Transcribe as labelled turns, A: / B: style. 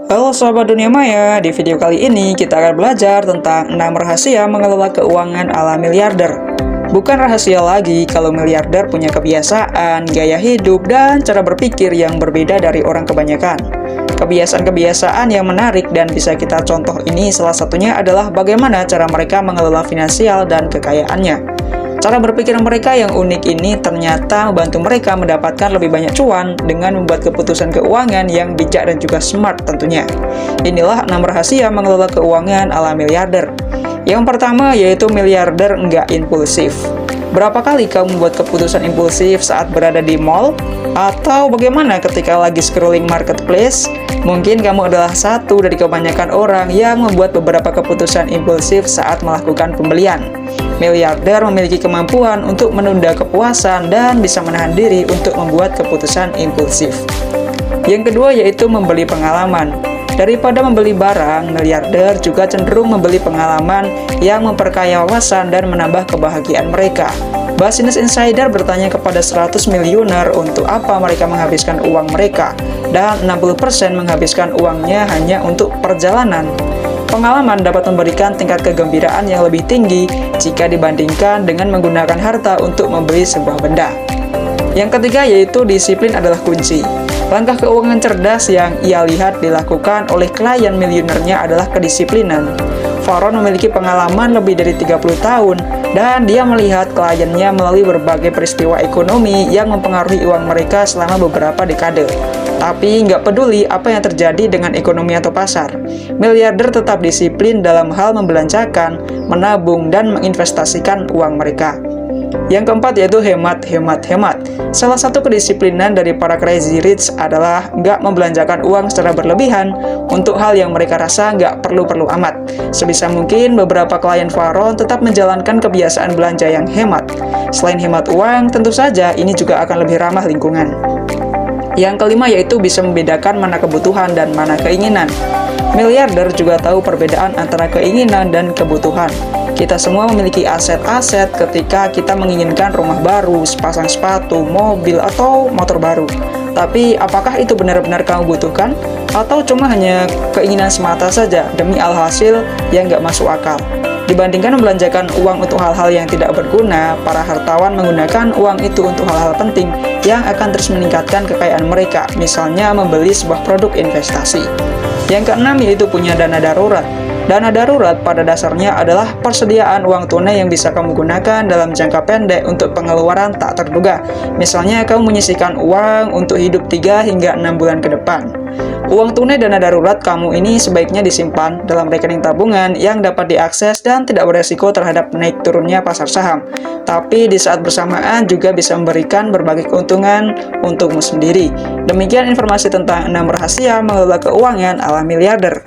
A: Halo Sobat Dunia Maya, di video kali ini kita akan belajar tentang 6 rahasia mengelola keuangan ala miliarder. Bukan rahasia lagi kalau miliarder punya kebiasaan, gaya hidup, dan cara berpikir yang berbeda dari orang kebanyakan. Kebiasaan-kebiasaan yang menarik dan bisa kita contoh ini salah satunya adalah bagaimana cara mereka mengelola finansial dan kekayaannya. Cara berpikir mereka yang unik ini ternyata membantu mereka mendapatkan lebih banyak cuan dengan membuat keputusan keuangan yang bijak dan juga smart tentunya. Inilah 6 rahasia mengelola keuangan ala miliarder. Yang pertama yaitu miliarder enggak impulsif. Berapa kali kamu membuat keputusan impulsif saat berada di mall? Atau bagaimana ketika lagi scrolling marketplace? Mungkin kamu adalah satu dari kebanyakan orang yang membuat beberapa keputusan impulsif saat melakukan pembelian. Miliarder memiliki kemampuan untuk menunda kepuasan dan bisa menahan diri untuk membuat keputusan impulsif. Yang kedua yaitu membeli pengalaman. Daripada membeli barang, miliarder juga cenderung membeli pengalaman yang memperkaya wawasan dan menambah kebahagiaan mereka. Business Insider bertanya kepada 100 miliuner untuk apa mereka menghabiskan uang mereka, dan 60% menghabiskan uangnya hanya untuk perjalanan. Pengalaman dapat memberikan tingkat kegembiraan yang lebih tinggi jika dibandingkan dengan menggunakan harta untuk membeli sebuah benda. Yang ketiga yaitu disiplin adalah kunci. Langkah keuangan cerdas yang ia lihat dilakukan oleh klien miliunernya adalah kedisiplinan. Varron memiliki pengalaman lebih dari 30 tahun dan dia melihat kliennya melalui berbagai peristiwa ekonomi yang mempengaruhi uang mereka selama beberapa dekade. Tapi nggak peduli apa yang terjadi dengan ekonomi atau pasar, miliarder tetap disiplin dalam hal membelanjakan, menabung, dan menginvestasikan uang mereka. Yang keempat yaitu hemat. Salah satu kedisiplinan dari para crazy rich adalah nggak membelanjakan uang secara berlebihan untuk hal yang mereka rasa nggak perlu-perlu amat. Sebisa mungkin beberapa klien Varron tetap menjalankan kebiasaan belanja yang hemat. Selain hemat uang, tentu saja ini juga akan lebih ramah lingkungan. Yang kelima yaitu bisa membedakan mana kebutuhan dan mana keinginan. Miliarder juga tahu perbedaan antara keinginan dan kebutuhan. Kita semua memiliki aset-aset ketika kita menginginkan rumah baru, sepasang sepatu, mobil, atau motor baru. Tapi apakah itu benar-benar kamu butuhkan? Atau cuma hanya keinginan semata saja demi alhasil yang nggak masuk akal? Dibandingkan membelanjakan uang untuk hal-hal yang tidak berguna, para hartawan menggunakan uang itu untuk hal-hal penting yang akan terus meningkatkan kekayaan mereka, misalnya membeli sebuah produk investasi. Yang keenam yaitu punya dana darurat. Dana darurat pada dasarnya adalah persediaan uang tunai yang bisa kamu gunakan dalam jangka pendek untuk pengeluaran tak terduga. Misalnya kamu menyisihkan uang untuk hidup 3 hingga 6 bulan ke depan. Uang tunai dana darurat kamu ini sebaiknya disimpan dalam rekening tabungan yang dapat diakses dan tidak beresiko terhadap naik turunnya pasar saham. Tapi di saat bersamaan juga bisa memberikan berbagai keuntungan untukmu sendiri. Demikian informasi tentang 6 rahasia mengelola keuangan ala miliarder.